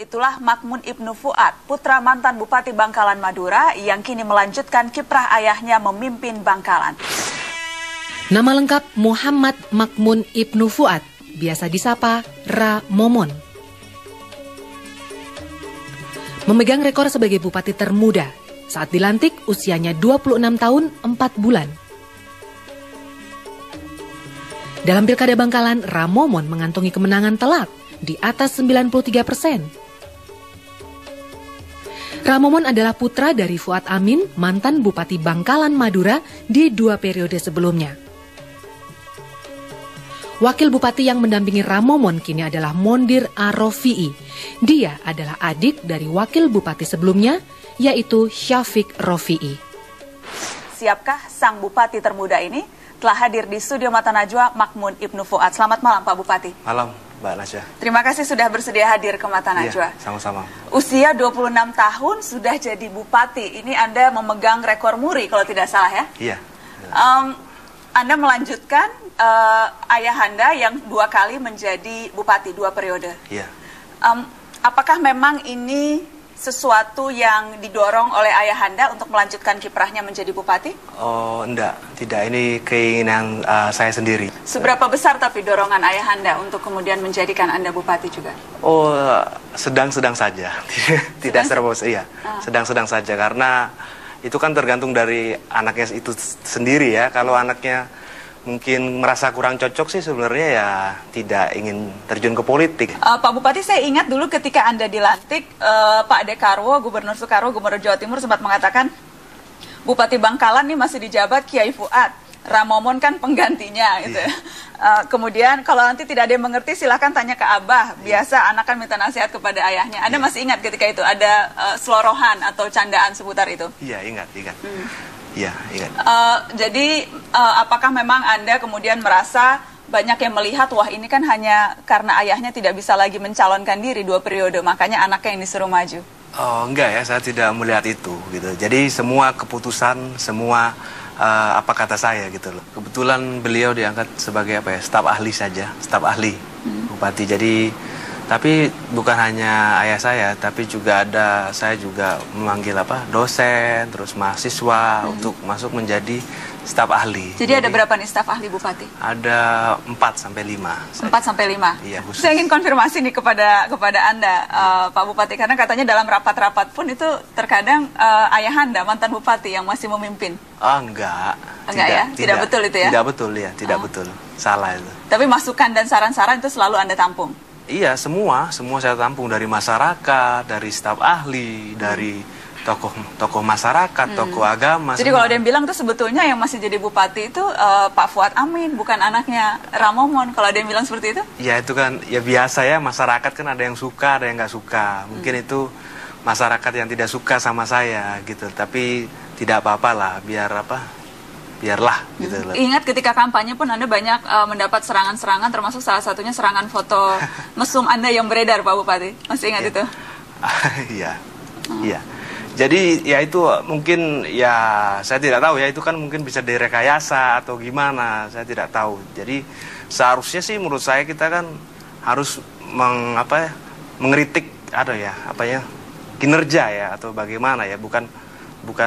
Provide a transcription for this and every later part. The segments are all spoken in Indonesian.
Itulah Makmun Ibnu Fuad, putra mantan Bupati Bangkalan Madura yang kini melanjutkan kiprah ayahnya memimpin Bangkalan. Nama lengkap Muhammad Makmun Ibnu Fuad, biasa disapa Ra Momon. Memegang rekor sebagai bupati termuda. Saat dilantik usianya 26 tahun 4 bulan. Dalam Pilkada Bangkalan, Ra Momon mengantongi kemenangan telak di atas 93%. Ra Momon adalah putra dari Fuad Amin, mantan Bupati Bangkalan Madura di 2 periode sebelumnya. Wakil Bupati yang mendampingi Ra Momon kini adalah Mondir Arofi'i. Dia adalah adik dari Wakil Bupati sebelumnya, yaitu Syafiq Rofi'i. Siapkah sang Bupati termuda ini? Telah hadir di studio Mata Najwa Makmun Ibnu Fuad. Selamat malam Pak Bupati. Malam Mbak Nasya. Terima kasih sudah bersedia hadir ke Mata Najwa. Iya, sama-sama. Usia 26 tahun sudah jadi Bupati. Ini Anda memegang rekor muri kalau tidak salah ya? Iya. Anda melanjutkan ayahanda yang 2 kali menjadi Bupati, 2 periode. Iya. Apakah memang ini sesuatu yang didorong oleh ayahanda untuk melanjutkan kiprahnya menjadi Bupati? Oh, enggak. Tidak, ini keinginan saya sendiri. Seberapa besar tapi dorongan ayahanda untuk kemudian menjadikan Anda Bupati juga? Oh, sedang-sedang saja. Tidak serba, iya. Sedang-sedang saja, karena itu kan tergantung dari anaknya itu sendiri ya. Kalau anaknya mungkin merasa kurang cocok sih sebenarnya ya tidak ingin terjun ke politik. Pak Bupati, saya ingat dulu ketika Anda dilantik, Pak Dekarwo, Gubernur Soekarwo, Gubernur Jawa Timur sempat mengatakan Bupati Bangkalan ini masih dijabat Kiai Fuad, Ra Momon kan penggantinya gitu. Kemudian kalau nanti tidak ada yang mengerti silahkan tanya ke Abah. Biasa anak kan minta nasihat kepada ayahnya. Anda masih ingat ketika itu ada selorohan atau candaan seputar itu? Iya, ingat. Iya, ingat. Jadi apakah memang Anda kemudian merasa banyak yang melihat wah ini kan hanya karena ayahnya tidak bisa lagi mencalonkan diri 2 periode, makanya anaknya yang disuruh maju? Oh, enggak ya, saya tidak melihat itu gitu. Jadi semua keputusan, semua apa kata saya gitu loh. Kebetulan beliau diangkat sebagai staf ahli saja, staf ahli Bupati. Jadi tapi bukan hanya ayah saya, tapi juga saya juga memanggil dosen, terus mahasiswa untuk masuk menjadi staf ahli. Jadi ada berapa nih staf ahli Bupati? Ada 4-5. 4-5? Iya, khusus. Saya ingin konfirmasi nih kepada Anda, Pak Bupati, karena katanya dalam rapat-rapat pun itu terkadang ayahanda, mantan Bupati yang masih memimpin. Oh, enggak. Tidak betul itu ya? Tidak betul ya, tidak betul. Salah itu. Tapi masukan dan saran-saran itu selalu Anda tampung? Iya, semua saya tampung, dari masyarakat, dari staf ahli, dari tokoh masyarakat, tokoh agama. Jadi kalau ada yang bilang tuh sebetulnya yang masih jadi bupati itu Pak Fuad Amin, bukan anaknya Ra Momon. Kalau ada yang bilang seperti itu? Ya itu kan ya biasa ya, masyarakat kan ada yang suka, ada yang nggak suka. Mungkin itu masyarakat yang tidak suka sama saya gitu. Tapi tidak apa-apa lah, biarlah gitu loh. Ingat ketika kampanye pun Anda banyak mendapat serangan-serangan, termasuk salah satunya serangan foto mesum Anda yang beredar, Pak Bupati. Masih ingat itu? Iya. Jadi ya itu mungkin ya saya tidak tahu ya, itu kan mungkin bisa direkayasa atau gimana, saya tidak tahu. Jadi seharusnya sih menurut saya kita kan harus mengkritik kinerja ya atau bagaimana ya, bukan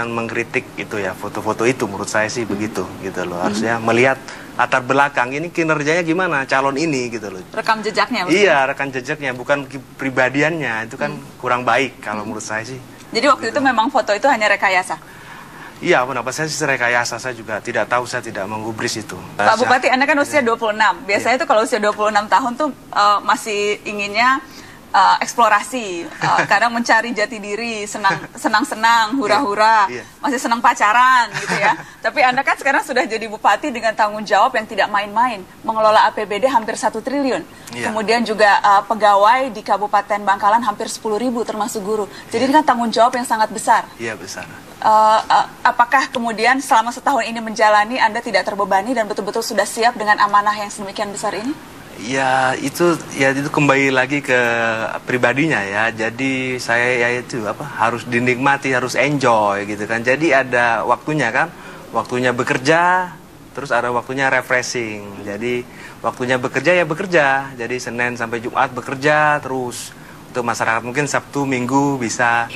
mengkritik itu ya, foto-foto itu menurut saya sih begitu gitu loh. Harusnya melihat latar belakang ini kinerjanya gimana calon ini gitu loh. Rekam jejaknya maksudnya? Iya, rekam jejaknya, bukan kepribadiannya. Itu kan kurang baik kalau menurut saya sih. Jadi waktu itu memang foto itu hanya rekayasa? Iya, pendapat saya sih rekayasa. Saya juga tidak tahu, saya tidak menggubris itu. Pak Bupati, Anda kan usia 26. Biasanya itu kalau usia 26 tahun tuh masih inginnya eksplorasi, kadang mencari jati diri, senang-senang, hura-hura, masih senang pacaran gitu ya. Tapi Anda kan sekarang sudah jadi bupati dengan tanggung jawab yang tidak main-main, mengelola APBD hampir 1 triliun, kemudian juga pegawai di Kabupaten Bangkalan hampir 10.000 termasuk guru. Jadi ini kan tanggung jawab yang sangat besar. Iya, besar. Apakah kemudian selama setahun ini menjalani Anda tidak terbebani dan betul-betul sudah siap dengan amanah yang sedemikian besar ini? Ya itu kembali lagi ke pribadinya ya. Jadi saya harus dinikmati, harus enjoy gitu kan. Jadi ada waktunya kan, waktunya bekerja, terus ada waktunya refreshing. Jadi waktunya bekerja ya bekerja. Jadi Senin sampai Jumat bekerja terus untuk masyarakat mungkin Sabtu Minggu bisa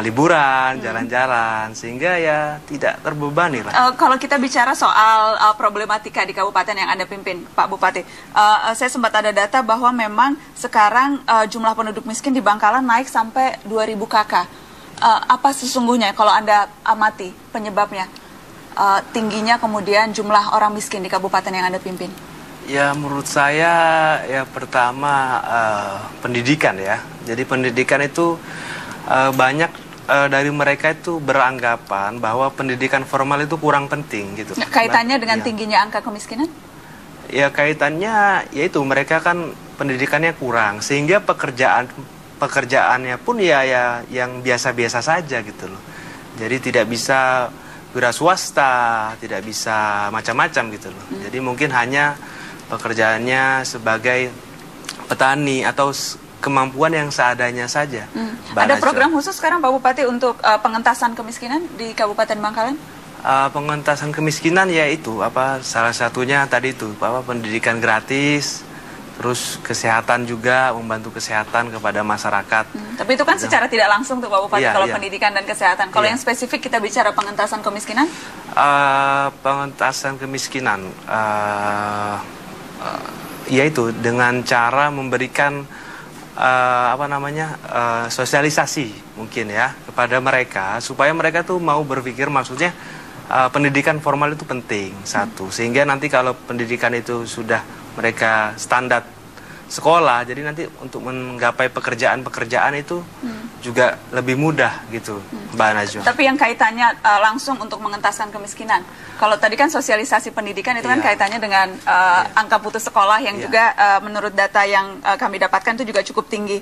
liburan, jalan-jalan, sehingga ya tidak terbebani lah. Kalau kita bicara soal problematika di kabupaten yang Anda pimpin, Pak Bupati, saya sempat ada data bahwa memang sekarang jumlah penduduk miskin di Bangkalan naik sampai 2.000 kakak. Apa sesungguhnya kalau Anda amati penyebabnya tingginya kemudian jumlah orang miskin di kabupaten yang Anda pimpin? Ya menurut saya ya pertama pendidikan ya. Jadi pendidikan itu banyak dari mereka itu beranggapan bahwa pendidikan formal itu kurang penting gitu. Kaitannya dengan tingginya angka kemiskinan? Ya kaitannya yaitu mereka kan pendidikannya kurang sehingga pekerjaannya pun ya yang biasa-biasa saja gitu loh. Jadi tidak bisa wira swasta, tidak bisa macam-macam gitu loh. Jadi mungkin hanya pekerjaannya sebagai petani atau kemampuan yang seadanya saja. Ada program khusus sekarang Pak Bupati untuk pengentasan kemiskinan di Kabupaten Bangkalan? Pengentasan kemiskinan ya itu salah satunya tadi itu pendidikan gratis, terus kesehatan juga, membantu kesehatan kepada masyarakat. Tapi itu kan secara tidak langsung tuh Pak Bupati kalau pendidikan dan kesehatan. Kalau yang spesifik kita bicara pengentasan kemiskinan? Pengentasan kemiskinan yaitu dengan cara memberikan sosialisasi mungkin ya kepada mereka supaya mereka tuh mau berpikir, maksudnya pendidikan formal itu penting satu, sehingga nanti kalau pendidikan itu sudah mereka standar sekolah, jadi nanti untuk menggapai pekerjaan itu juga lebih mudah gitu, Mbak Najwa. Tapi yang kaitannya langsung untuk mengentaskan kemiskinan, kalau tadi kan sosialisasi pendidikan itu kan kaitannya dengan angka putus sekolah yang juga menurut data yang kami dapatkan itu juga cukup tinggi.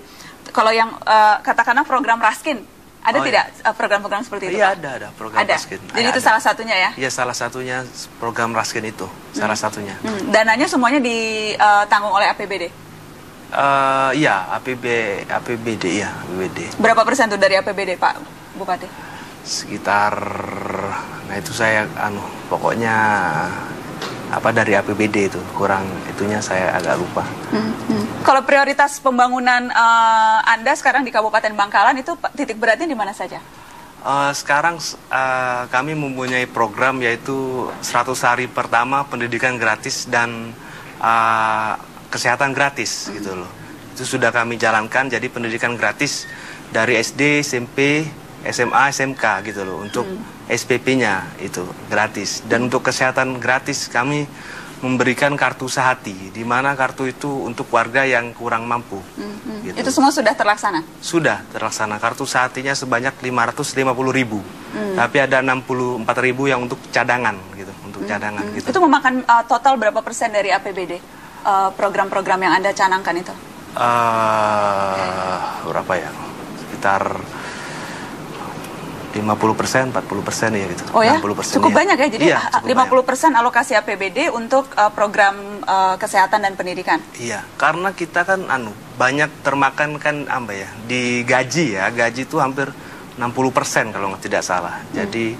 Kalau yang katakanlah program Raskin, ada tidak program-program seperti itu? Iya, ada program Raskin. Jadi itu salah satunya ya? Iya, salah satunya program Raskin itu, salah satunya. Dananya semuanya ditanggung oleh APBD? Iya, APBD ya, APBD. Berapa persen tuh dari APBD Pak Bupati? Sekitar, nah itu saya pokoknya dari APBD itu kurang, itunya saya agak lupa. Kalau prioritas pembangunan Anda sekarang di Kabupaten Bangkalan itu titik beratnya di mana saja? Sekarang kami mempunyai program yaitu 100 hari pertama pendidikan gratis dan kesehatan gratis gitu loh. Itu sudah kami jalankan, jadi pendidikan gratis dari SD, SMP, SMA, SMK gitu loh. Untuk SPP-nya itu gratis. Dan untuk kesehatan gratis kami memberikan kartu sehati, di mana kartu itu untuk warga yang kurang mampu. Gitu. Itu semua sudah terlaksana? Sudah terlaksana. Kartu sehatinya sebanyak 550.000. Tapi ada 64.000 yang untuk cadangan gitu, untuk cadangan gitu. Itu memakan total berapa persen dari APBD? Program-program yang Anda canangkan itu? Berapa ya? Sekitar 50%, 40% ya gitu. Oh ya? 60%, cukup ya. banyak ya? Jadi iya, 50% alokasi APBD untuk program kesehatan dan pendidikan? Iya, karena kita kan banyak termakan kan di gaji ya. Gaji itu hampir 60% kalau tidak salah. Jadi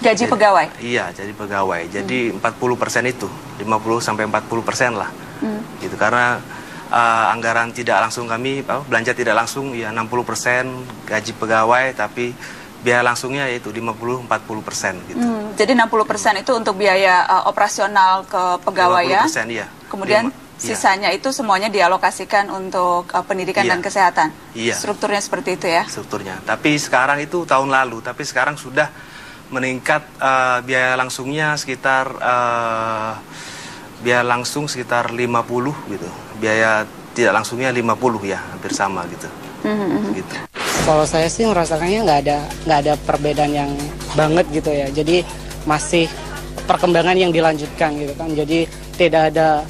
gaji pegawai? Iya, jadi pegawai. Jadi 40% itu, 50-40% lah. Gitu, karena anggaran tidak langsung kami, belanja tidak langsung ya 60% gaji pegawai, tapi biaya langsungnya yaitu 50-40% gitu. Jadi 60% itu untuk biaya operasional ke pegawai ya? 50%, iya. Kemudian sisanya itu semuanya dialokasikan untuk pendidikan dan kesehatan? Iya. Strukturnya seperti itu ya? Strukturnya. Tapi sekarang itu tahun lalu, tapi sekarang sudah meningkat biaya langsungnya sekitar biaya langsung sekitar 50 gitu. Biaya tidak langsungnya 50 ya, hampir sama gitu. Gitu. Kalau saya sih merasakannya nggak ada perbedaan yang banget gitu ya. Jadi masih perkembangan yang dilanjutkan gitu kan. Jadi tidak ada